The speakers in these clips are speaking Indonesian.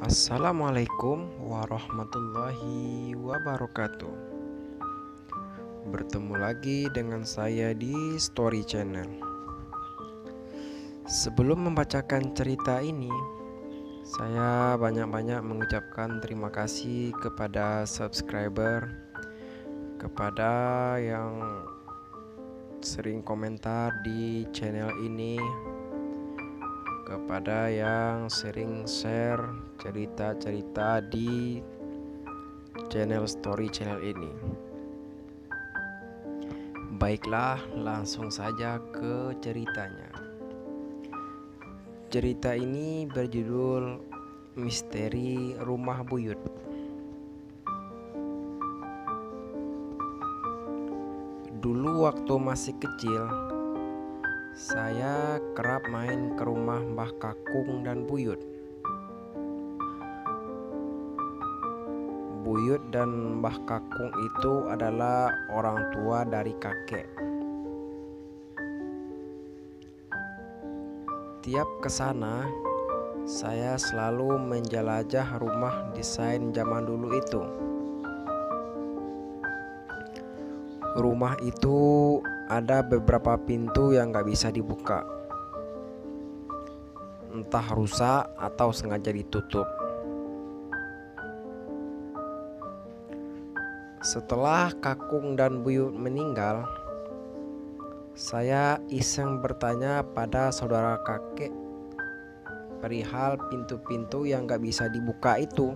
Assalamualaikum warahmatullahi wabarakatuh. Bertemu lagi dengan saya di Story Channel. Sebelum membacakan cerita ini, saya banyak-banyak mengucapkan terima kasih kepada subscriber, kepada yang sering komentar di channel ini, kepada yang sering share cerita-cerita di channel Story Channel ini. Baiklah, langsung saja ke ceritanya. Cerita ini berjudul Misteri Rumah Buyut. Dulu waktu masih kecil, saya kerap main ke rumah Mbah Kakung dan Buyut. Buyut dan Mbah Kakung itu adalah orang tua dari kakek. Tiap ke sana, saya selalu menjelajah rumah desain zaman dulu itu. Rumah itu ada beberapa pintu yang gak bisa dibuka, entah rusak atau sengaja ditutup. Setelah Kakung dan Buyut meninggal, saya iseng bertanya pada saudara kakek perihal pintu-pintu yang gak bisa dibuka itu.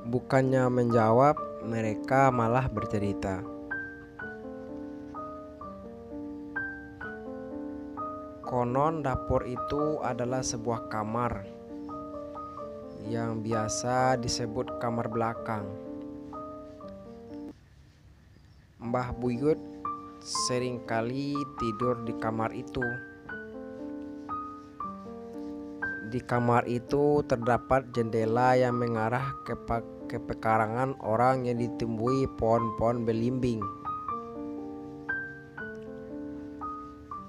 Bukannya menjawab, mereka malah bercerita. Konon dapur itu adalah sebuah kamar yang biasa disebut kamar belakang. Mbah Buyut seringkali tidur di kamar itu. Di kamar itu terdapat jendela yang mengarah ke pekarangan orang yang ditumbuhi pohon-pohon belimbing.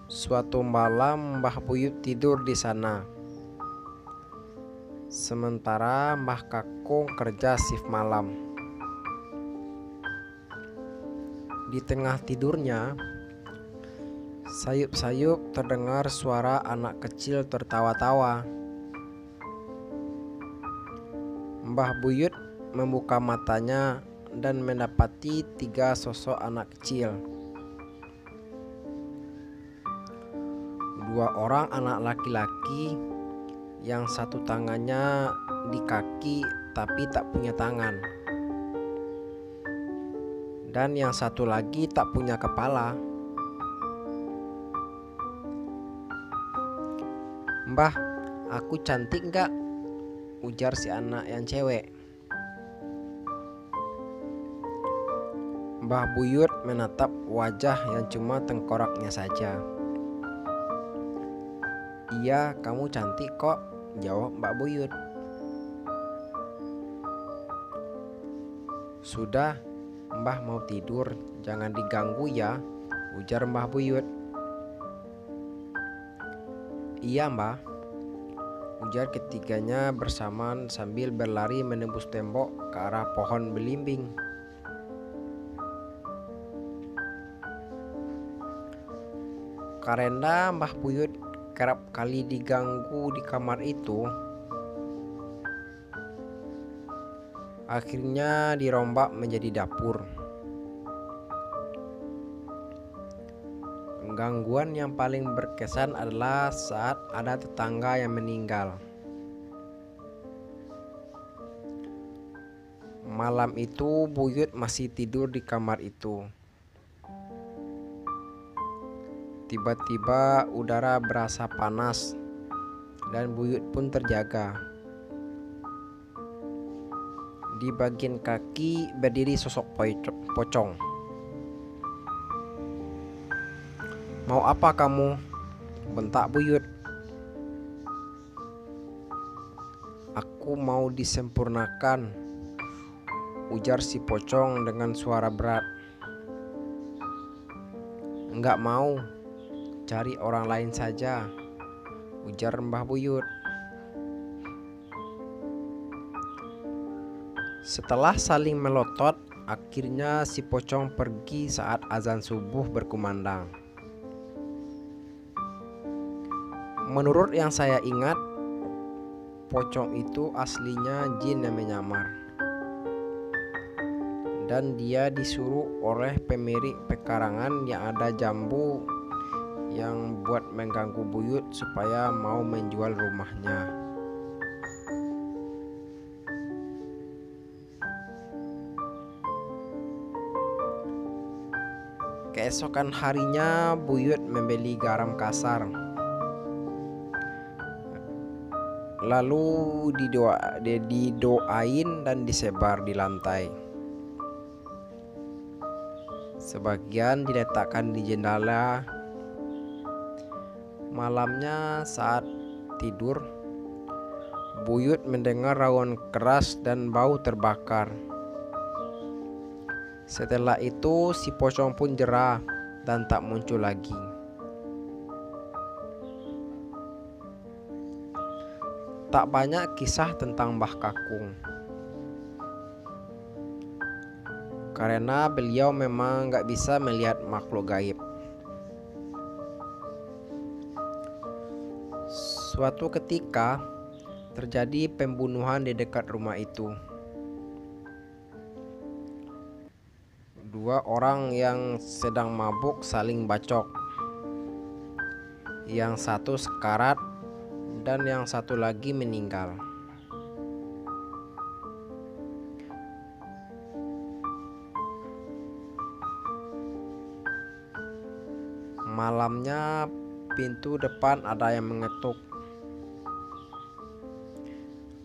Suatu malam Mbah Buyut tidur di sana, sementara Mbah Kakung kerja shift malam. Di tengah tidurnya, sayup-sayup terdengar suara anak kecil tertawa-tawa. Mbah Buyut membuka matanya dan mendapati 3 sosok anak kecil. 2 orang anak laki-laki, yang satu tangannya di kaki tapi tak punya tangan, dan yang satu lagi tak punya kepala. "Mbah, aku cantik gak?" ujar si anak yang cewek. Mbah Buyut menatap wajah yang cuma tengkoraknya saja. "Iya, kamu cantik kok," jawab Mbak Buyut. "Sudah, Mbah mau tidur, jangan diganggu ya," ujar Mbah Buyut. "Iya, Mbah," ujar ketiganya bersamaan sambil berlari menembus tembok ke arah pohon belimbing. Karena Mbah Buyut kerap kali diganggu di kamar itu, akhirnya dirombak menjadi dapur. Gangguan yang paling berkesan adalah saat ada tetangga yang meninggal. Malam itu Buyut masih tidur di kamar itu. Tiba-tiba udara berasa panas dan Buyut pun terjaga. Di bagian kaki berdiri sosok pocong. "Mau apa kamu?" bentak Buyut. "Aku mau disempurnakan," ujar si pocong dengan suara berat. "Enggak mau, cari orang lain saja," ujar Mbah Buyut. Setelah saling melotot, akhirnya si pocong pergi saat azan subuh berkumandang. Menurut yang saya ingat, pocong itu aslinya jin yang menyamar. Dan dia disuruh oleh pemilik pekarangan yang ada jambu yang buat mengganggu Buyut supaya mau menjual rumahnya. Keesokan harinya Buyut membeli garam kasar. Lalu didoain dan disebar di lantai. Sebagian diletakkan di jendela. Malamnya saat tidur, Buyut mendengar raungan keras dan bau terbakar. Setelah itu si pocong pun jerah dan tak muncul lagi. Tak banyak kisah tentang Mbah Kakung, karena beliau memang gak bisa melihat makhluk gaib. Suatu ketika terjadi pembunuhan di dekat rumah itu. Dua orang yang sedang mabuk saling bacok. Yang satu sekarat dan yang satu lagi meninggal. Malamnya pintu depan ada yang mengetuk.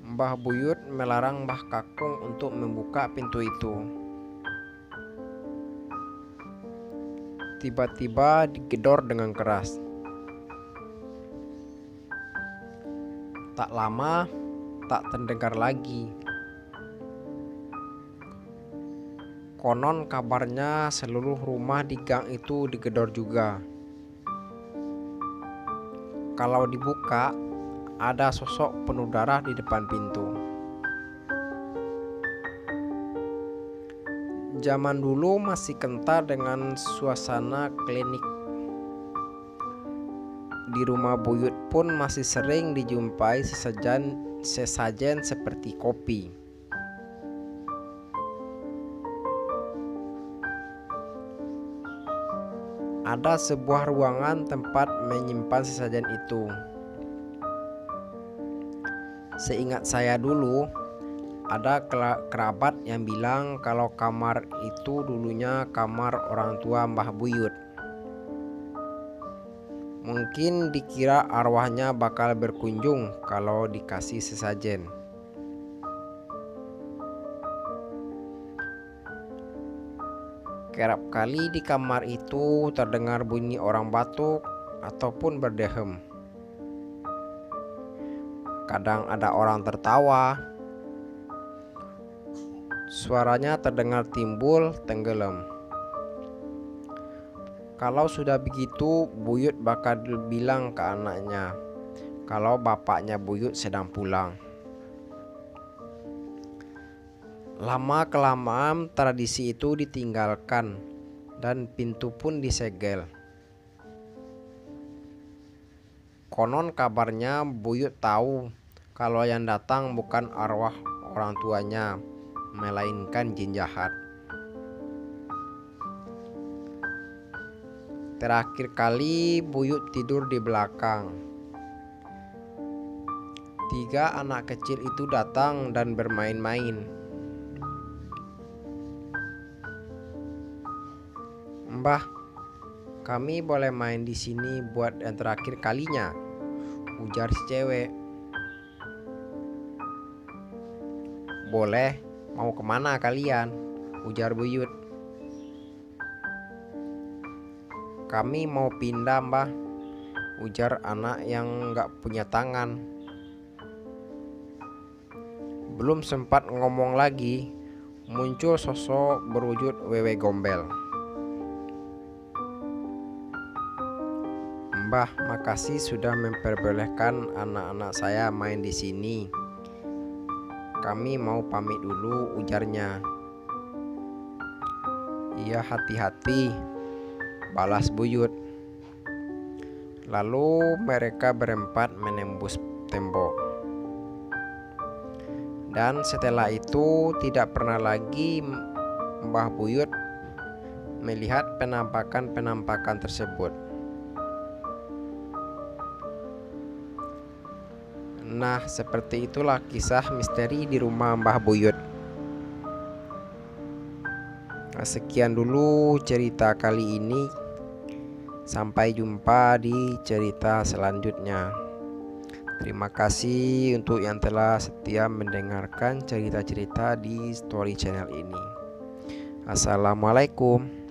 Mbah Buyut melarang Mbah Kakung untuk membuka pintu itu. Tiba-tiba digedor dengan keras. Tak lama, tak terdengar lagi. Konon kabarnya seluruh rumah di gang itu digedor juga. Kalau dibuka, ada sosok penuh darah di depan pintu. Zaman dulu masih kental dengan suasana klinik. Di rumah Buyut pun masih sering dijumpai sesajen seperti kopi. Ada sebuah ruangan tempat menyimpan sesajen itu. Seingat saya dulu, ada kerabat yang bilang kalau kamar itu dulunya kamar orang tua Mbah Buyut. Mungkin dikira arwahnya bakal berkunjung kalau dikasih sesajen. Kerap kali di kamar itu terdengar bunyi orang batuk ataupun berdehem. Kadang ada orang tertawa. Suaranya terdengar timbul tenggelam. Kalau sudah begitu, Buyut bakal bilang ke anaknya kalau bapaknya Buyut sedang pulang. Lama-kelamaan tradisi itu ditinggalkan dan pintu pun disegel. Konon kabarnya Buyut tahu kalau yang datang bukan arwah orang tuanya, melainkan jin jahat. Terakhir kali Buyut tidur di belakang. 3 anak kecil itu datang dan bermain-main. "Mbah, kami boleh main di sini buat yang terakhir kalinya," ujar si cewek. "Boleh, mau kemana kalian?" ujar Buyut. "Kami mau pindah, Mbah," ujar anak yang gak punya tangan. Belum sempat ngomong lagi, muncul sosok berwujud wewe gombel. Mbah, makasih sudah memperbolehkan anak-anak saya main di sini. Kami mau pamit dulu, ujarnya. Iya, hati-hati, balas Buyut. Lalu mereka berempat menembus tembok. Dan setelah itu tidak pernah lagi Mbah Buyut melihat penampakan-penampakan tersebut. Nah, seperti itulah kisah misteri di rumah Mbah Buyut. Nah, sekian dulu cerita kali ini. Sampai jumpa di cerita selanjutnya. Terima kasih untuk yang telah setia mendengarkan cerita-cerita di Story Channel ini. Assalamualaikum.